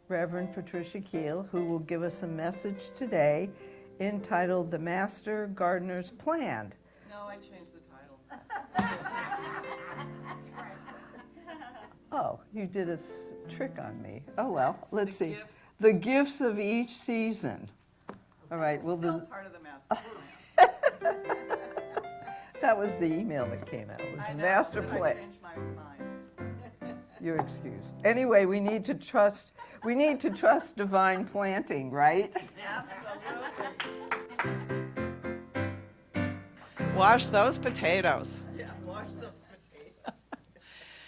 Reverend Patricia Keel, who will give us a message today entitled The Master Gardener's Plan. No, I changed the title. Oh, you did a trick on me. Oh well, let's see. Gifts. The gifts of each season. All right, well, Still part of the master plan. that was the email that came out. It was I the know, master but I plan. changed my mind. You're excused. Anyway, we need to trust divine planting, right? Absolutely. Wash those potatoes. Yeah, wash those potatoes.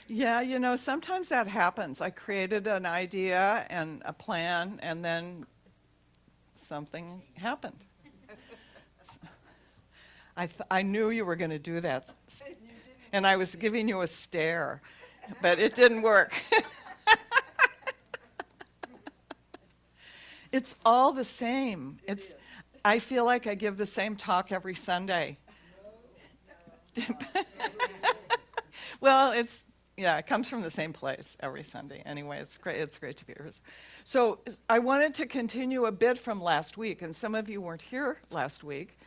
Yeah, you know, sometimes that happens. I created an idea and a plan, and then something happened. I knew you were going to do that, and I was giving you a stare, but it didn't work. It's all the same. I feel like I give the same talk every Sunday. Well, it comes from the same place every Sunday. Anyway, it's great to be here. So I wanted to continue a bit from last week, and some of you weren't here last week.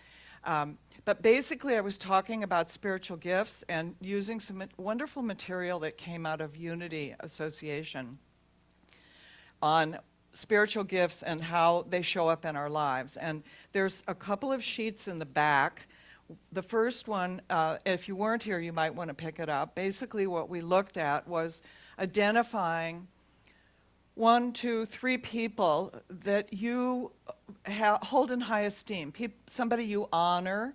But basically, I was talking about spiritual gifts and using some wonderful material that came out of Unity Association on spiritual gifts and how they show up in our lives. And there's a couple of sheets in the back. The first one, if you weren't here, you might want to pick it up. Basically, what we looked at was identifying 1, 2, 3 people that you hold in high esteem, somebody you honor,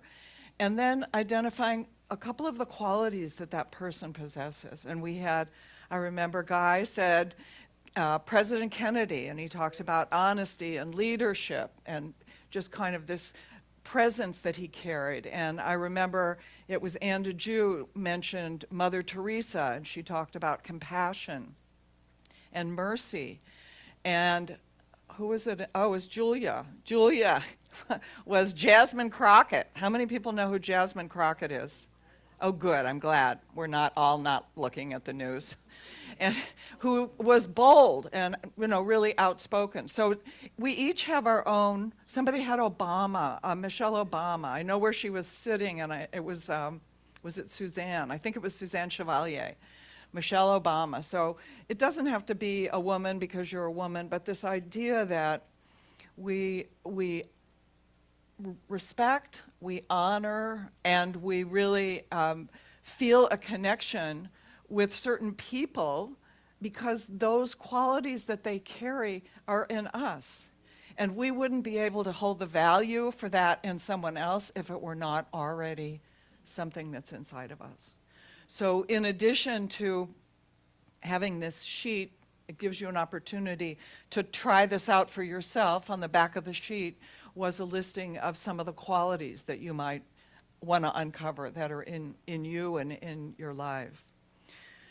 and then identifying a couple of the qualities that person possesses. And I remember Guy said, President Kennedy, and he talked about honesty and leadership and just kind of this presence that he carried. And I remember it was Anne DeJew mentioned Mother Teresa, and she talked about compassion and mercy. And who was it? Oh, it was Julia. Julia was Jasmine Crockett. How many people know who Jasmine Crockett is? Oh, good. I'm glad we're not looking at the news. And who was bold and, really outspoken. So we each have our own. Somebody had Obama, Michelle Obama. I know where she was sitting, and it was it Suzanne? I think it was Suzanne Chevalier. Michelle Obama. So it doesn't have to be a woman because you're a woman, but this idea that we respect, we honor, and we really feel a connection with certain people because those qualities that they carry are in us. And we wouldn't be able to hold the value for that in someone else if it were not already something that's inside of us. So in addition to having this sheet, it gives you an opportunity to try this out for yourself. On the back of the sheet was a listing of some of the qualities that you might want to uncover that are in you and in your life.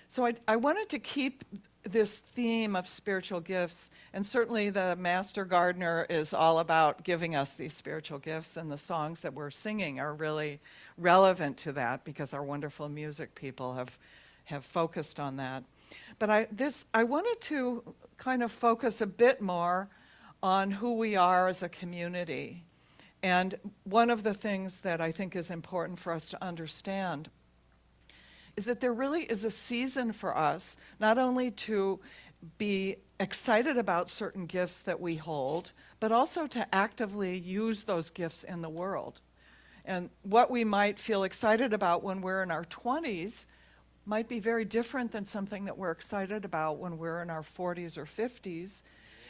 So I wanted to keep this theme of spiritual gifts, and certainly the Master Gardener is all about giving us these spiritual gifts, and the songs that we're singing are really relevant to that because our wonderful music people have focused on that. But I wanted to kind of focus a bit more on who we are as a community. And one of the things that I think is important for us to understand is that there really is a season for us, not only to be excited about certain gifts that we hold, but also to actively use those gifts in the world. And what we might feel excited about when we're in our 20s might be very different than something that we're excited about when we're in our 40s or 50s.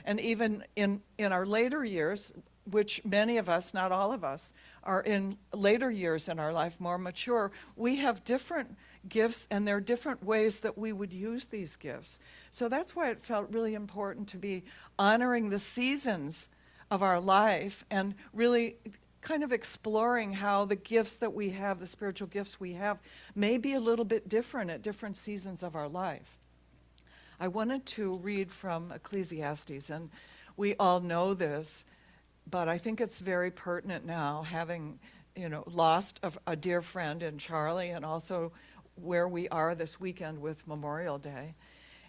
And even in our later years, which many of us, not all of us, are in later years in our life, more mature, we have different gifts, and there are different ways that we would use these gifts. So that's why it felt really important to be honoring the seasons of our life and really kind of exploring how the gifts that we have, the spiritual gifts we have, may be a little bit different at different seasons of our life. I wanted to read from Ecclesiastes, and we all know this, but I think it's very pertinent now, having lost a dear friend in Charlie, and also where we are this weekend with Memorial Day.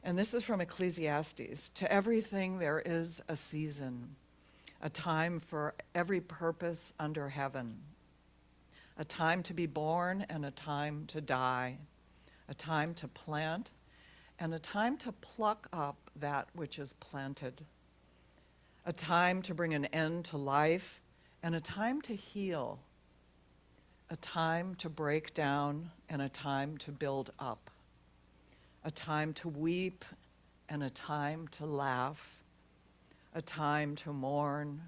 And this is from Ecclesiastes. To everything there is a season, a time for every purpose under heaven, a time to be born and a time to die, a time to plant and a time to pluck up that which is planted, a time to bring an end to life and a time to heal, a time to break down and a time to build up, a time to weep and a time to laugh, a time to mourn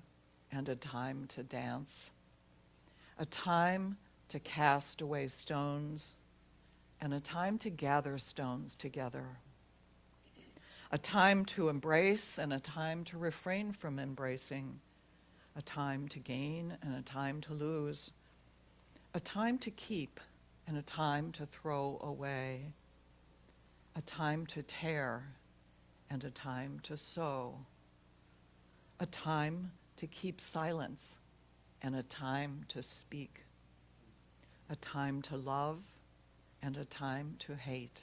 and a time to dance, a time to cast away stones and a time to gather stones together, a time to embrace and a time to refrain from embracing, a time to gain and a time to lose, a time to keep and a time to throw away, a time to tear and a time to sow, a time to keep silence and a time to speak, a time to love and a time to hate,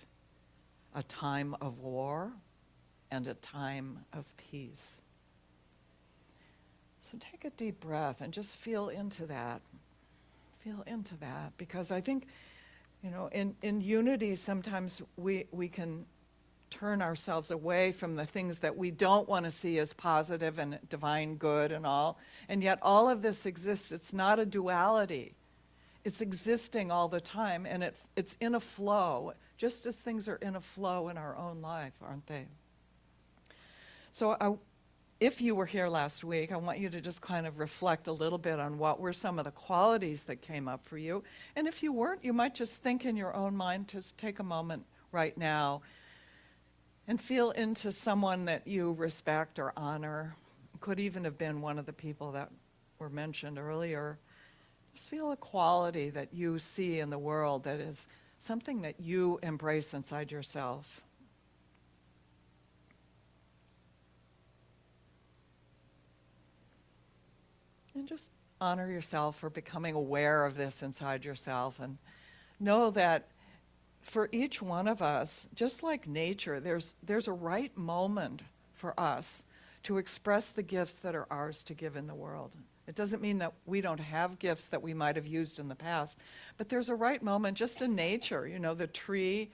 a time of war and a time of peace. So take a deep breath and just feel into that. Feel into that, because I think, in unity sometimes we can turn ourselves away from the things that we don't want to see as positive and divine good and all, and yet all of this exists. It's not a duality. It's existing all the time, and it's in a flow, just as things are in a flow in our own life, aren't they? So if you were here last week, I want you to just kind of reflect a little bit on what were some of the qualities that came up for you. And if you weren't, you might just think in your own mind, just take a moment right now and feel into someone that you respect or honor. It could even have been one of the people that were mentioned earlier. Just feel a quality that you see in the world that is something that you embrace inside yourself. And just honor yourself for becoming aware of this inside yourself, and know that for each one of us, just like nature, there's a right moment for us to express the gifts that are ours to give in the world. It doesn't mean that we don't have gifts that we might have used in the past, but there's a right moment just in nature. The tree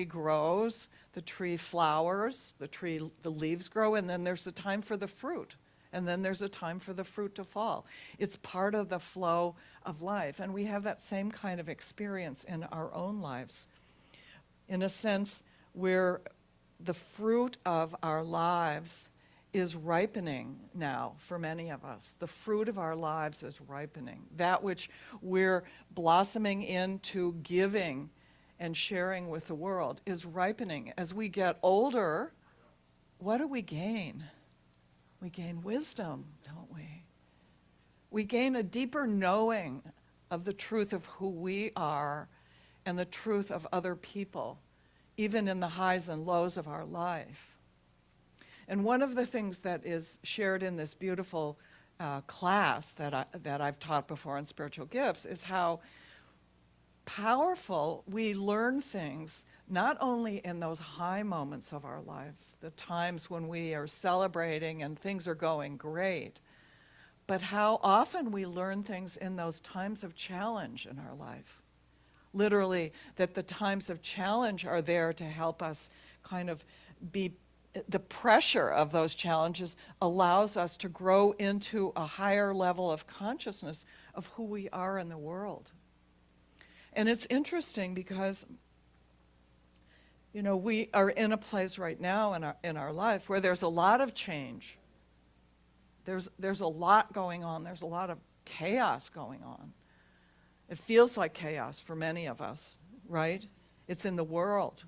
grows, the tree flowers, the leaves grow, and then there's a time for the fruit. And then there's a time for the fruit to fall. It's part of the flow of life. And we have that same kind of experience in our own lives. In a sense, where the fruit of our lives is ripening now for many of us. The fruit of our lives is ripening. That which we're blossoming into giving and sharing with the world is ripening. As we get older, what do we gain? We gain wisdom, don't we? We gain a deeper knowing of the truth of who we are and the truth of other people, even in the highs and lows of our life. And one of the things that is shared in this beautiful class that I've taught before on spiritual gifts is how powerful we learn things, not only in those high moments of our life, the times when we are celebrating and things are going great, but how often we learn things in those times of challenge in our life. Literally, that the times of challenge are there to help us kind of the pressure of those challenges allows us to grow into a higher level of consciousness of who we are in the world. And it's interesting because we are in a place right now in our life where there's a lot of change. There's a lot going on. There's a lot of chaos going on. It feels like chaos for many of us, right? It's in the world.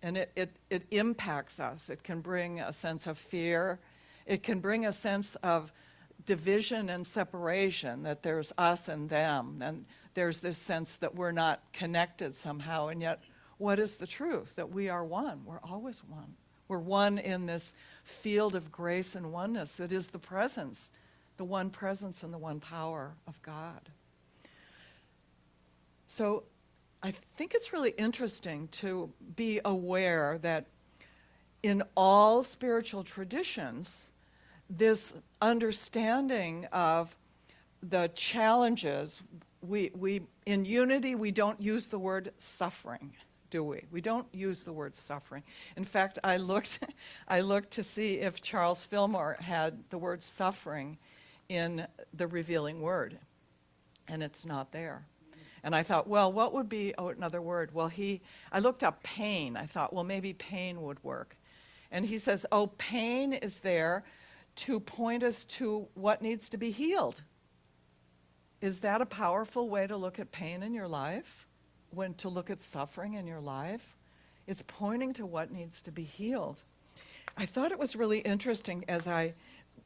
And it impacts us. It can bring a sense of fear. It can bring a sense of division and separation, that there's us and them. And there's this sense that we're not connected somehow. And yet, what is the truth? That we are one. We're always one. We're one in this field of grace and oneness that is the presence, the one presence and the one power of God. So I think it's really interesting to be aware that in all spiritual traditions, this understanding of the challenges, we in unity, we don't use the word suffering, do we? We don't use the word suffering. In fact, I looked to see if Charles Fillmore had the word suffering in the Revealing Word, and it's not there. And I thought, well, what would be another word? Well, I looked up pain. I thought, well, maybe pain would work. And he says, oh, pain is there to point us to what needs to be healed. Is that a powerful way to look at pain in your life? When to look at suffering in your life? It's pointing to what needs to be healed. I thought it was really interesting as I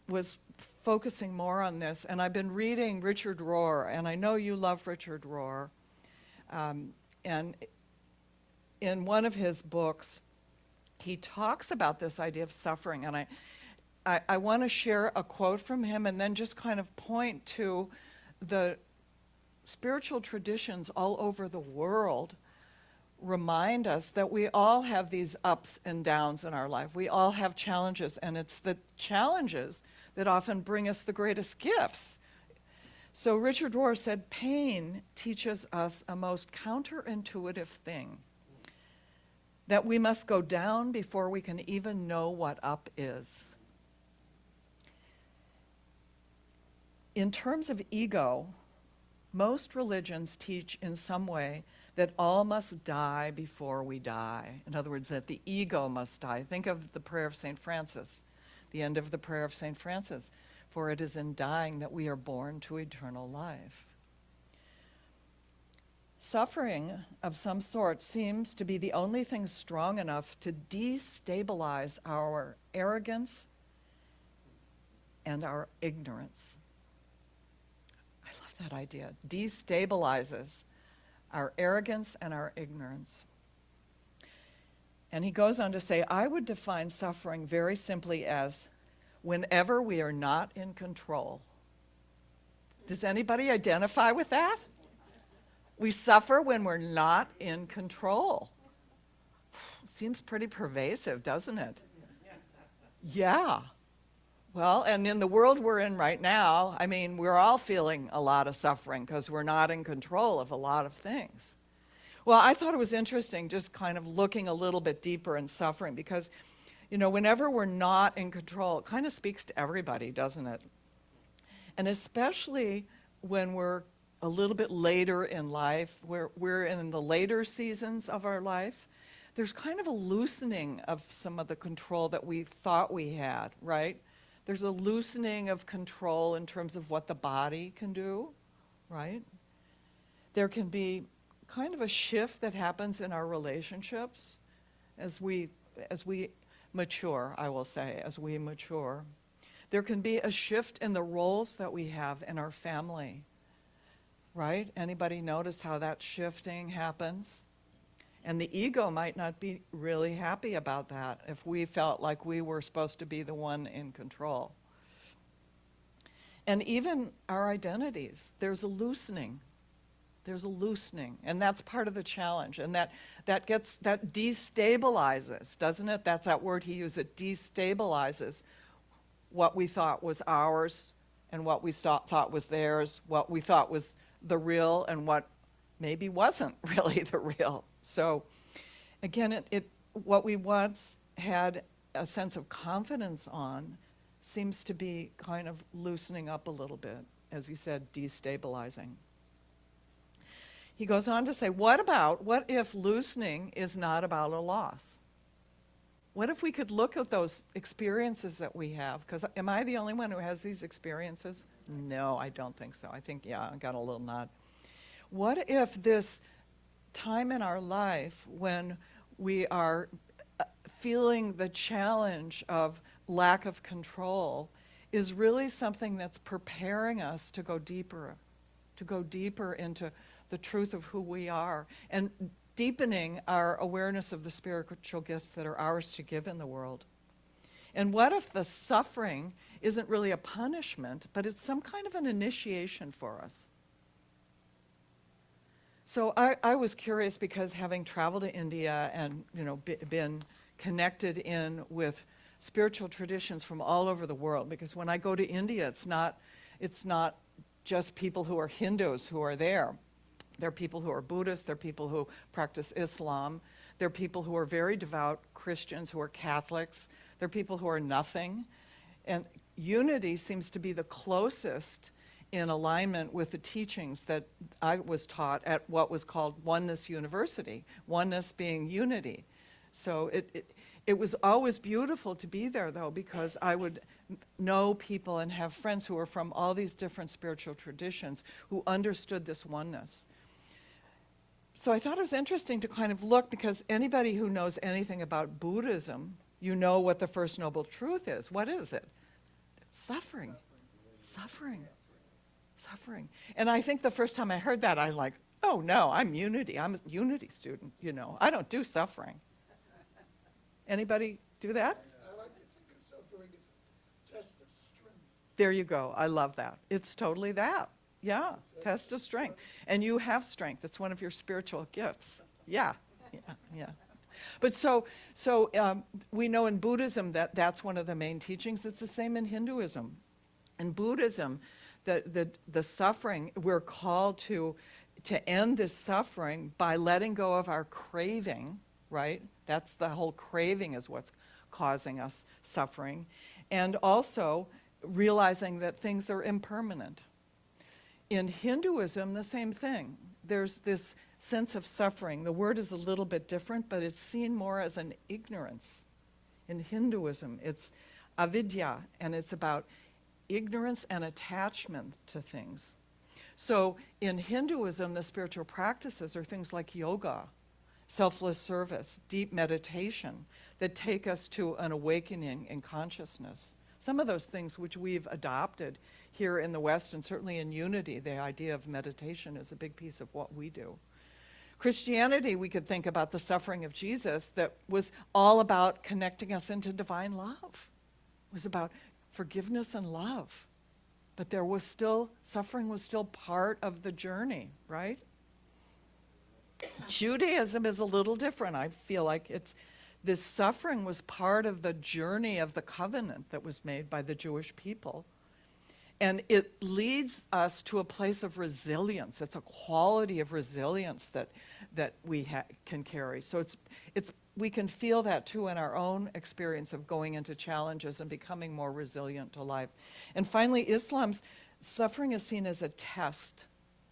was focusing more on this, and I've been reading Richard Rohr, and I know you love Richard Rohr. And in one of his books, he talks about this idea of suffering, and I want to share a quote from him and then just kind of point to the spiritual traditions all over the world remind us that we all have these ups and downs in our life. We all have challenges, and it's the challenges that often bring us the greatest gifts. So Richard Rohr said, pain teaches us a most counterintuitive thing, that we must go down before we can even know what up is. In terms of ego, most religions teach in some way that all must die before we die. In other words, that the ego must die. Think of the prayer of St. Francis, the end of the prayer of St. Francis, for it is in dying that we are born to eternal life. Suffering of some sort seems to be the only thing strong enough to destabilize our arrogance and our ignorance. I love that idea. Destabilizes our arrogance and our ignorance. And he goes on to say, I would define suffering very simply as whenever we are not in control. Does anybody identify with that? We suffer when we're not in control. Seems pretty pervasive, doesn't it? Yeah. Well, and in the world we're in right now, I mean, we're all feeling a lot of suffering because we're not in control of a lot of things. Well, I thought it was interesting just kind of looking a little bit deeper in suffering because, you know, whenever we're not in control, it kind of speaks to everybody, doesn't it? And especially when we're a little bit later in life, where we're in the later seasons of our life, there's kind of a loosening of some of the control that we thought we had, right? There's a loosening of control in terms of what the body can do, right? There can be kind of a shift that happens in our relationships as we mature, I will say, as we mature. There can be a shift in the roles that we have in our family, right? Anybody notice how that shifting happens? And the ego might not be really happy about that if we felt like we were supposed to be the one in control. And even our identities, there's a loosening. There's a loosening, and that's part of the challenge. And that destabilizes, doesn't it? That's that word he used, it destabilizes what we thought was ours and what we thought was theirs, what we thought was the real and what maybe wasn't really the real. So again, what we once had a sense of confidence on seems to be kind of loosening up a little bit, as you said, destabilizing. He goes on to say, what if loosening is not about a loss? What if we could look at those experiences that we have? Because am I the only one who has these experiences? No, I don't think so. I think, yeah, I got a little nod. What if this time in our life when we are feeling the challenge of lack of control is really something that's preparing us to go deeper into the truth of who we are and deepening our awareness of the spiritual gifts that are ours to give in the world? And what if the suffering isn't really a punishment, but it's some kind of an initiation for us? So I was curious because having traveled to India and, been connected in with spiritual traditions from all over the world, because when I go to India, it's not just people who are Hindus who are there. There are people who are Buddhists, there are people who practice Islam, there are people who are very devout Christians, who are Catholics, there are people who are nothing. And unity seems to be the closest in alignment with the teachings that I was taught at what was called Oneness University, oneness being unity. So it was always beautiful to be there, though, because I would know people and have friends who were from all these different spiritual traditions who understood this oneness. So I thought it was interesting to kind of look, because anybody who knows anything about Buddhism, you know what the First Noble Truth is. What is it? Suffering. Suffering. Suffering. And I think the first time I heard that, I'm like, oh no, I'm unity. I'm a unity student, I don't do suffering. Anybody do that? I like to think of suffering as a test of strength. There you go. I love that. It's totally that. Yeah, test of strength. And you have strength. It's one of your spiritual gifts. Yeah, yeah. But so we know in Buddhism that that's one of the main teachings. It's the same in Hinduism. In Buddhism, the suffering, we're called to end this suffering by letting go of our craving, right? That's the whole craving is what's causing us suffering. And also realizing that things are impermanent. In Hinduism, the same thing. There's this sense of suffering. The word is a little bit different, but it's seen more as an ignorance. In Hinduism, it's avidya, and it's about ignorance and attachment to things. So in Hinduism, the spiritual practices are things like yoga, selfless service, deep meditation that take us to an awakening in consciousness. Some of those things which we've adopted here in the West, and certainly in Unity, the idea of meditation is a big piece of what we do. Christianity, we could think about the suffering of Jesus that was all about connecting us into divine love. It was about forgiveness and love. But there was still, suffering was still part of the journey, right? Judaism is a little different. I feel like this suffering was part of the journey of the covenant that was made by the Jewish people. And it leads us to a place of resilience. It's a quality of resilience that we can carry. So we can feel that too in our own experience of going into challenges and becoming more resilient to life. And finally, Islam's suffering is seen as a test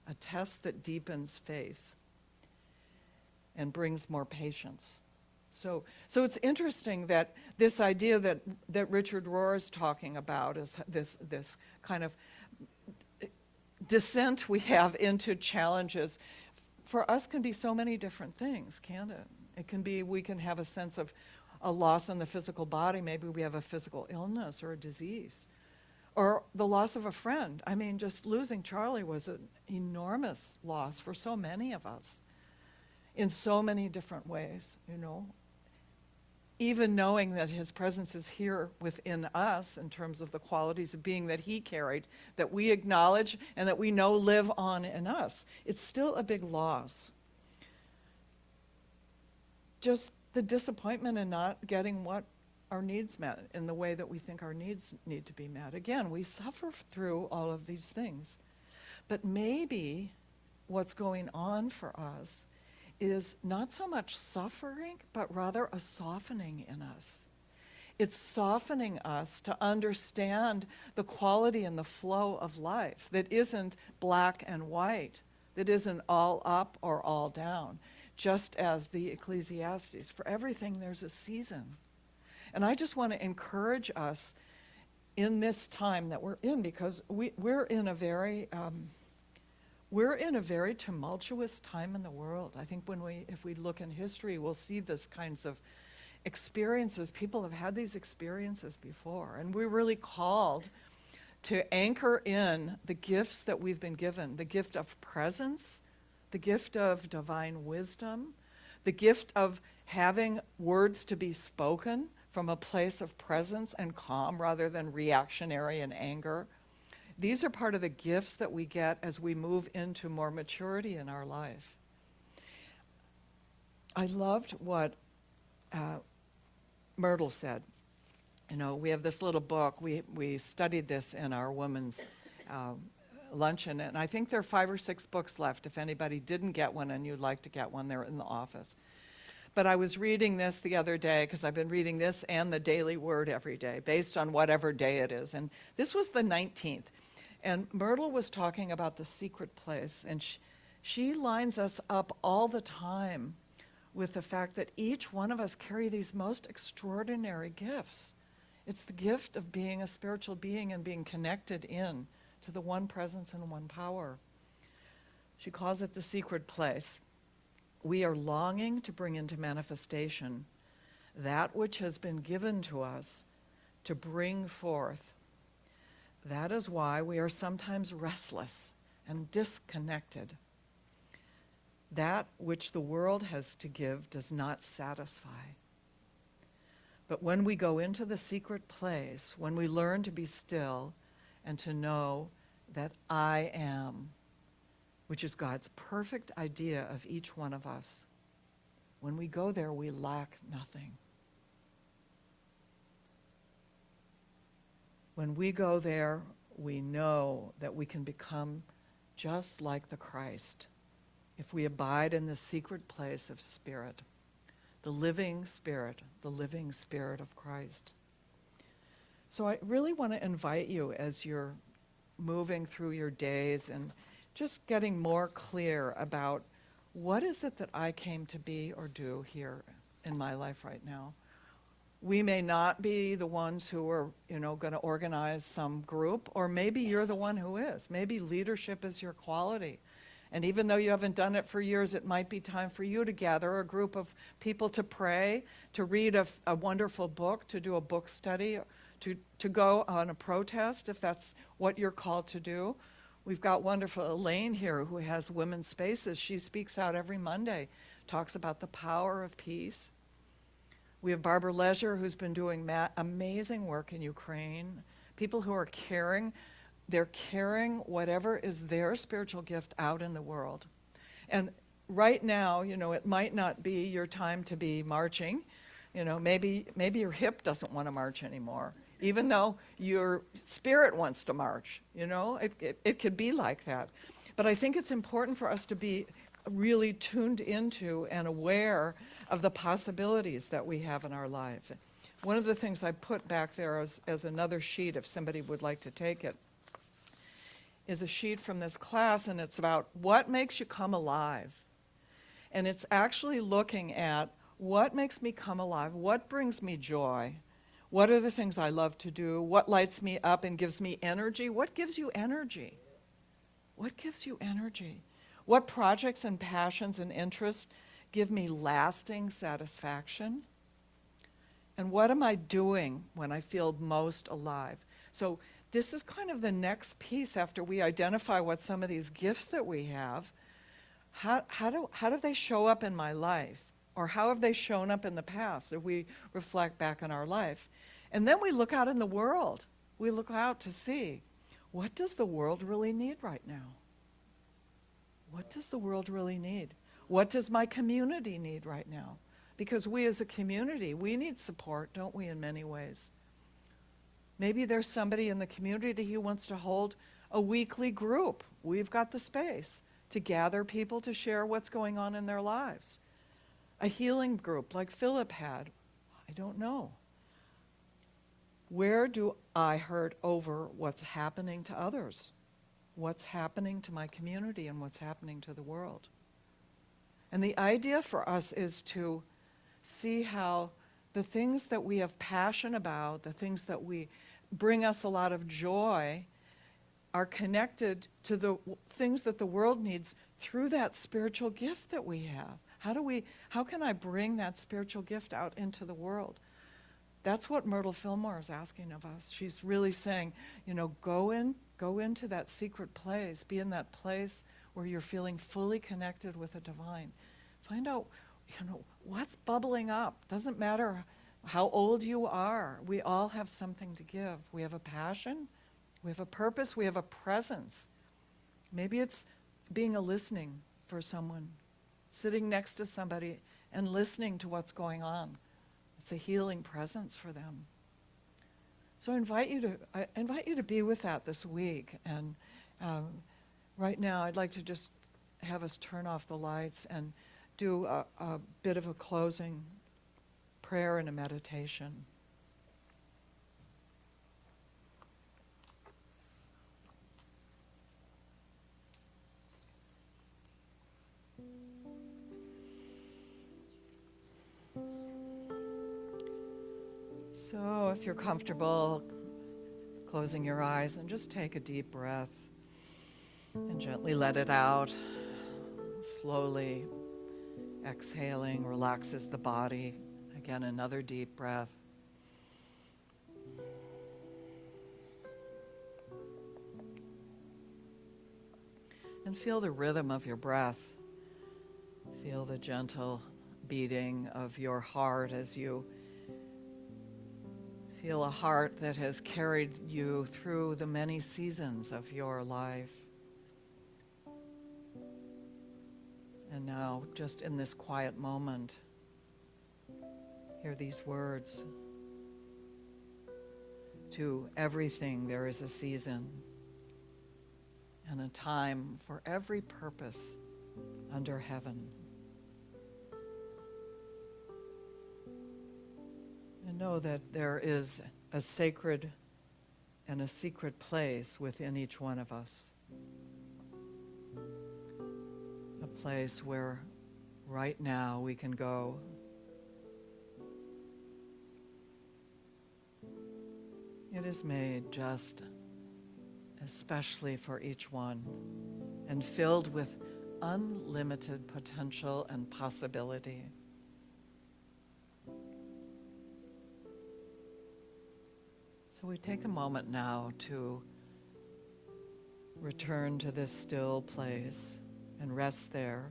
that deepens faith and brings more patience. So it's interesting that this idea that Richard Rohr is talking about is this kind of descent we have into challenges for us can be so many different things, can't it? It can be we can have a sense of a loss in the physical body. Maybe we have a physical illness or a disease. Or the loss of a friend. I mean, just losing Charlie was an enormous loss for so many of us in so many different ways, Even knowing that his presence is here within us in terms of the qualities of being that he carried, that we acknowledge and that we know live on in us, it's still a big loss. Just the disappointment in not getting what our needs met in the way that we think our needs need to be met. Again, we suffer through all of these things. But maybe what's going on for us is not so much suffering, but rather a softening in us. It's softening us to understand the quality and the flow of life that isn't black and white, that isn't all up or all down, just as the Ecclesiastes. For everything, there's a season. And I just want to encourage us in this time that we're in, because we're in a very tumultuous time in the world. I think if we look in history, we'll see this kinds of experiences. People have had these experiences before, and we're really called to anchor in the gifts that we've been given, the gift of presence, the gift of divine wisdom, the gift of having words to be spoken from a place of presence and calm rather than reactionary and anger. These are part of the gifts that we get as we move into more maturity in our life. I loved what Myrtle said. You know, we have this little book. We studied this in our women's uh, luncheon, and I think there are 5 or 6 books left. If anybody didn't get one and you'd like to get one, they're in the office. But I was reading this the other day, because I've been reading this and the Daily Word every day, based on whatever day it is. And this was the 19th. And Myrtle was talking about the secret place, and she lines us up all the time with the fact that each one of us carry these most extraordinary gifts. It's the gift of being a spiritual being and being connected in to the one presence and one power. She calls it the secret place. We are longing to bring into manifestation that which has been given to us to bring forth. That is why we are sometimes restless and disconnected. That which the world has to give does not satisfy. But when we go into the secret place, when we learn to be still and to know that I am, which is God's perfect idea of each one of us, when we go there, we lack nothing. When we go there, we know that we can become just like the Christ if we abide in the secret place of spirit, the living spirit of Christ. So I really want to invite you, as you're moving through your days and just getting more clear about what is it that I came to be or do here in my life right now. We may not be the ones who are, going to organize some group, or maybe you're the one who is. Maybe leadership is your quality. And even though you haven't done it for years, it might be time for you to gather a group of people to pray, to read a wonderful book, to do a book study, to go on a protest if that's what you're called to do. We've got wonderful Elaine here who has Women's Spaces. She speaks out every Monday, talks about the power of peace. We have Barbara Leisure, who's been doing amazing work in Ukraine. People who are caring. They're carrying whatever is their spiritual gift out in the world. And right now, it might not be your time to be marching. Maybe your hip doesn't want to march anymore, even though your spirit wants to march. It could be like that. But I think it's important for us to be really tuned into and aware of the possibilities that we have in our life. One of the things I put back there as another sheet, if somebody would like to take it, is a sheet from this class, and it's about what makes you come alive. And it's actually looking at what makes me come alive, what brings me joy, what are the things I love to do, what lights me up and gives me energy, what gives you energy? What gives you energy? What projects and passions and interests give me lasting satisfaction? And what am I doing when I feel most alive? So this is kind of the next piece after we identify what some of these gifts that we have, how do they show up in my life? Or how have they shown up in the past if we reflect back on our life? And then we look out in the world. We look out to see, what does the world really need right now? What does the world really need? What does my community need right now? Because we as a community, we need support, don't we, in many ways? Maybe there's somebody in the community who wants to hold a weekly group. We've got the space to gather people to share what's going on in their lives. A healing group like Philip had. I don't know. Where do I hurt over what's happening to others? What's happening to my community and what's happening to the world? And the idea for us is to see how the things that we have passion about, the things that we bring us a lot of joy, are connected to the things that the world needs through that spiritual gift that we have. How can I bring that spiritual gift out into the world? That's what Myrtle Fillmore is asking of us. She's really saying, go into that secret place, be in that place where you're feeling fully connected with the divine. Find out, what's bubbling up. Doesn't matter how old you are. We all have something to give. We have a passion, we have a purpose, we have a presence. Maybe it's being a listening for someone, sitting next to somebody and listening to what's going on. It's a healing presence for them. So I invite you to be with that this week. And right now, I'd like to just have us turn off the lights and do a bit of a closing prayer and a meditation. So if you're comfortable closing your eyes, and just take a deep breath and gently let it out. Slowly exhaling relaxes the body. Again, another deep breath. And feel the rhythm of your breath. Feel the gentle beating of your heart as you feel a heart that has carried you through the many seasons of your life. And now, just in this quiet moment, hear these words. To everything there is a season and a time for every purpose under heaven. And know that there is a sacred and a secret place within each one of us. A place where right now we can go It is made just especially for each one and filled with unlimited potential and possibility. So we take a moment now to return to this still place and rest there,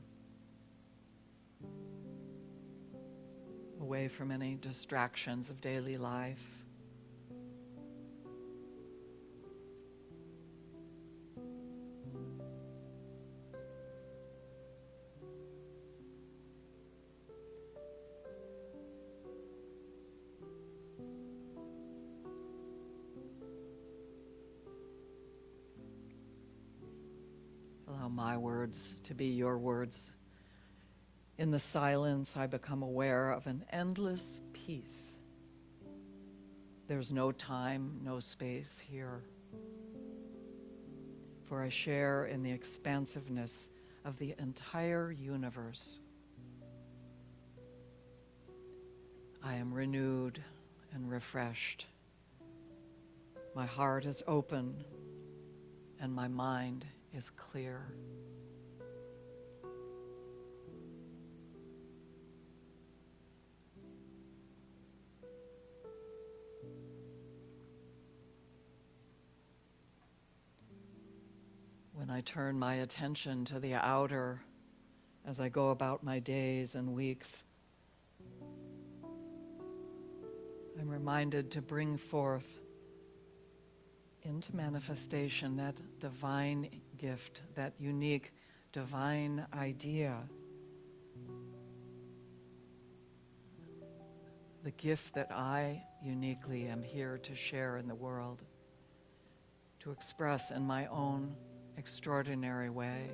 away from any distractions of daily life. Allow my words to be your words. In the silence, I become aware of an endless peace. There's no time, no space here, for I share in the expansiveness of the entire universe. I am renewed and refreshed. My heart is open and my mind is clear. When I turn my attention to the outer as I go about my days and weeks, I'm reminded to bring forth into manifestation that divine gift, that unique divine idea, the gift that I uniquely am here to share in the world, to express in my own extraordinary way.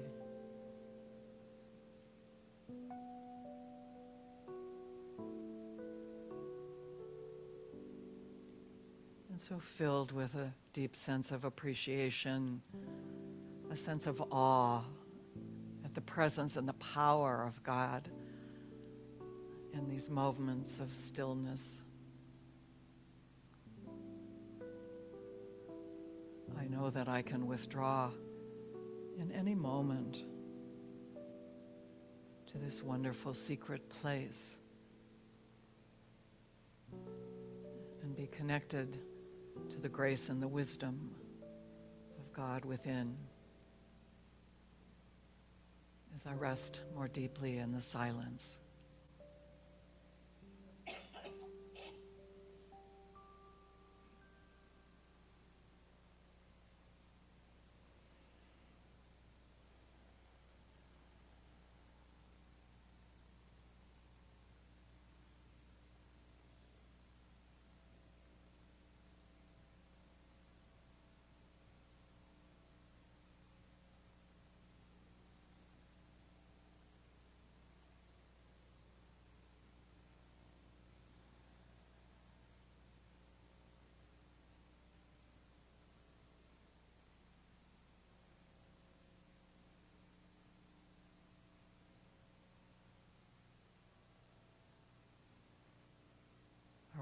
And so filled with a deep sense of appreciation, a sense of awe at the presence and the power of God in these moments of stillness. I know that I can withdraw in any moment to this wonderful secret place and be connected to the grace and the wisdom of God within as I rest more deeply in the silence.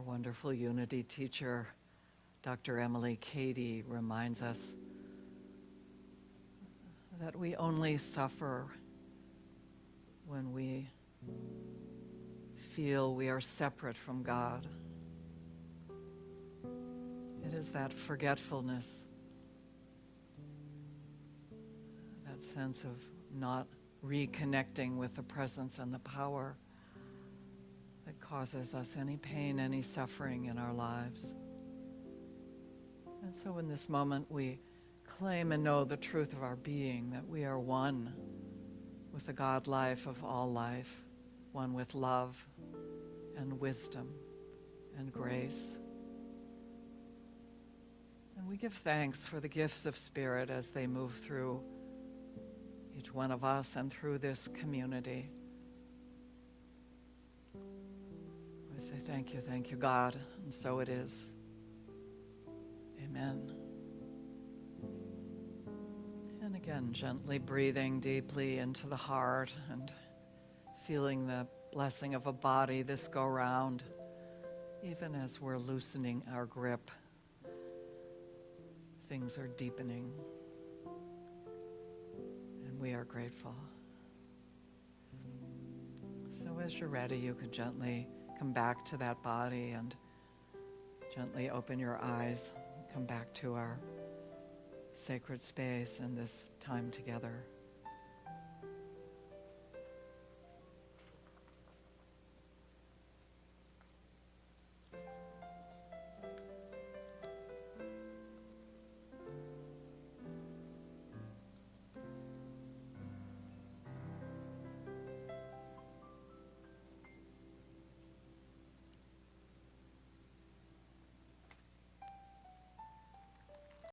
wonderful unity teacher, Dr. Emily Cady, reminds us that we only suffer when we feel we are separate from God. It is that forgetfulness, that sense of not reconnecting with the presence and the power that causes us any pain, any suffering in our lives. And so in this moment we claim and know the truth of our being, that we are one with the God life of all life, one with love and wisdom and grace. And we give thanks for the gifts of Spirit as they move through each one of us and through this community. We say thank you, God, and so it is. Amen. And again, gently breathing deeply into the heart and feeling the blessing of a body this go round, even as we're loosening our grip. Things are deepening, and we are grateful. So as you're ready, you could gently come back to that body and gently open your eyes, come back to our sacred space and this time together.